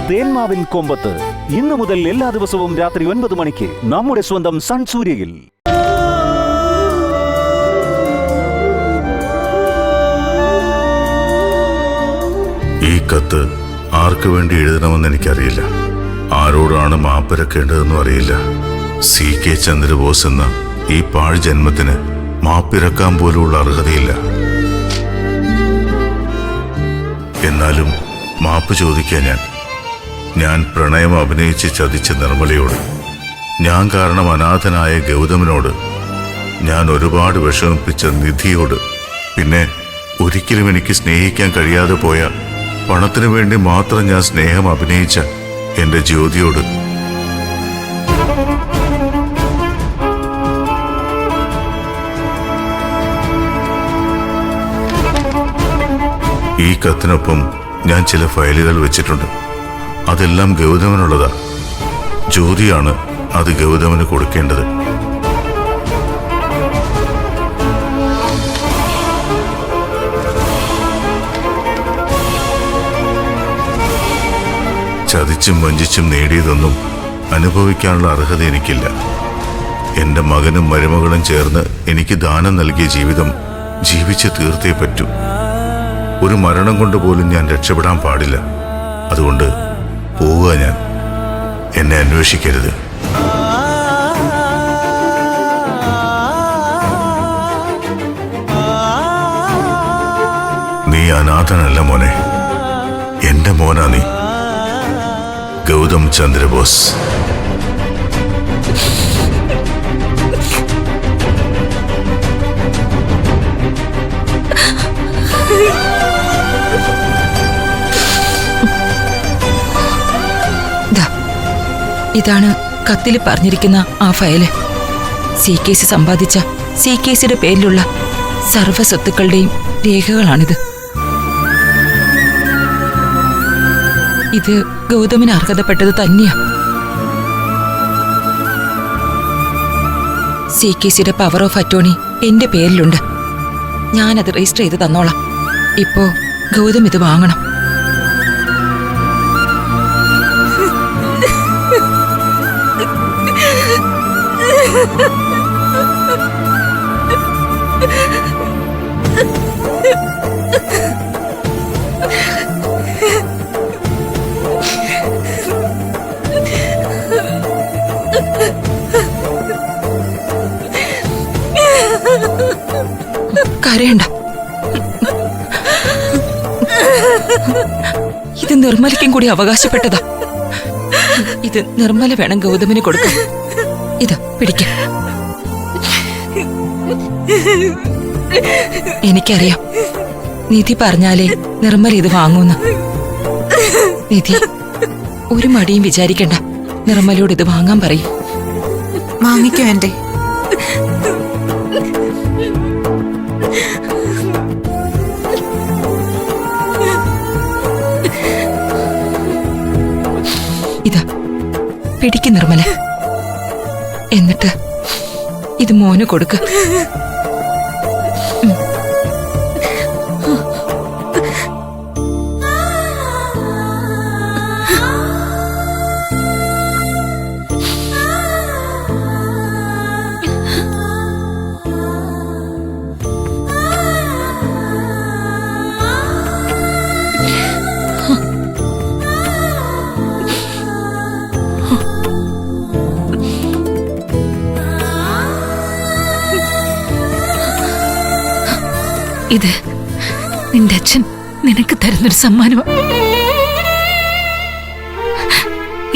തേന്മാവിൻ കൊമ്പത്ത് ഇന്നു മുതൽ എല്ലാ ദിവസവും രാത്രി 9 മണിക്ക് നമ്മുടെ സ്വന്തം സൺ സൂര്യയിൽ. ഈ കത്ത് ആർക്കു വേണ്ടി എഴുതണമെന്ന് എനിക്കറിയില്ല. ആരോടാണ് മാപ്പിരക്കേണ്ടതെന്നും അറിയില്ല. CK ചന്ദ്രബോസ് എന്ന ഈ പാഴ് ജന്മത്തിന് മാപ്പിരക്കാൻ പോലുള്ള അർഹതയില്ല. എന്നാലും മാപ്പ് ചോദിക്കാൻ ഞാൻ പ്രണയം അഭിനയിച്ച് ചതിച്ച നിർമ്മലയോട്, ഞാൻ കാരണം അനാഥനായ ഗൗതമനോട്, ഞാൻ ഒരുപാട് വിഷമിപ്പിച്ച നിധിയോട്, പിന്നെ ഒരിക്കലും എനിക്ക് സ്നേഹിക്കാൻ കഴിയാതെ പോയ പണത്തിനു വേണ്ടി മാത്രം ഞാൻ സ്നേഹം അഭിനയിച്ച എന്റെ ജ്യോതിയോട്, ഈ കത്തിനൊപ്പം ഞാൻ ചില ഫയലുകൾ വെച്ചിട്ടുണ്ട്. അതെല്ലാം ഗൗതമനുള്ളതാ. ജ്യോതിയാണ് അത് ഗൗതമന് കൊടുക്കേണ്ടത്. ചതിച്ചും വഞ്ചിച്ചും നേടിയതൊന്നും അനുഭവിക്കാനുള്ള അർഹത എനിക്കില്ല. എന്റെ മകനും മരുമകളും ചേർന്ന് എനിക്ക് ദാനം നൽകിയ ജീവിതം ജീവിച്ച് തീർത്തേ പറ്റൂ. ഒരു മരണം കൊണ്ട് പോലും ഞാൻ രക്ഷപ്പെടാൻ പാടില്ല. അതുകൊണ്ട് പോവുക. ഞാൻ എന്നെ അന്വേഷിക്കരുത്. നീ അനാഥനല്ല മോനെ, എന്റെ മോനാ നീ, ഗൗതം ചന്ദ്രബോസ്. ഇതാണ് കത്തിൽ പറഞ്ഞിരിക്കുന്ന ആ ഫയല്. CK സമ്പാദിച്ച CK പേരിലുള്ള സർവ്വ സ്വത്തുക്കളുടെയും രേഖകളാണിത്. ഇത് ഗൗതമിന് അർഹതപ്പെട്ടത് തന്നെയാ. CK പവർ ഓഫ് അറ്റോർണി എന്റെ പേരിലുണ്ട്. ഞാനത് രജിസ്റ്റർ ചെയ്ത് തന്നോളാം. ഇപ്പോ ഗൗതം ഇത് വാങ്ങണം. കരയണ്ട. ഇത് നിർമ്മലയ്ക്കും കൂടി അവകാശപ്പെട്ടതാ. ഇത് നിർമ്മല വേണം ഗൗതമിന് കൊടുക്കാൻ. ഇത് പിടിക്ക. എനിക്കറിയാം നിധി പറഞ്ഞാലേ നിർമ്മല ഇത് വാങ്ങൂന്ന്. നിധി ഒരു മടിയും വിചാരിക്കണ്ട. നിർമ്മലയോട് ഇത് വാങ്ങാൻ പറയും. വാങ്ങിക്കോ എന്റെ. ഇതാ പിടിക്ക് നിർമ്മല. എന്നിട്ട് ഇത് മോന് കൊടുക്ക്. ഇത് നിന്റെ അച്ഛൻ നിനക്ക് തരുന്നൊരു സമ്മാനമാണ്.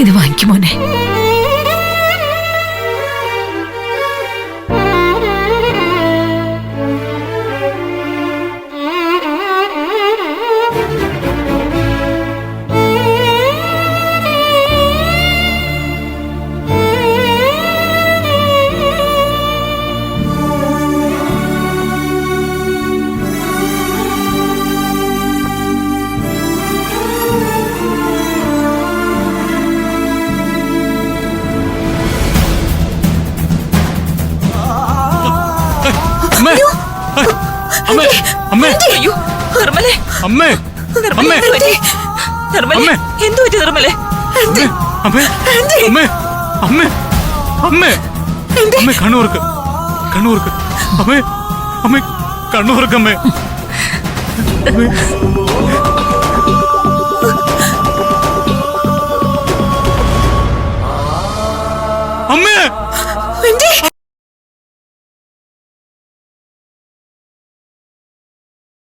ഇത് വാങ്ങിക്കുമോനെ. അമ്മേ, അമ്മേ, അയ്യോ, നിർമ്മലേ, അമ്മേ, അമ്മേ, നിർമ്മലേ, അമ്മേ. എന്തു പറ്റി നിർമ്മലേ? അമ്മേ അമ്മേ അമ്മേ അമ്മേ അമ്മേ അമ്മേ കണ്ണൂർക്ക് അമ്മേ അമ്മേ കണ്ണൂർക്ക് അമ്മേ അമ്മേ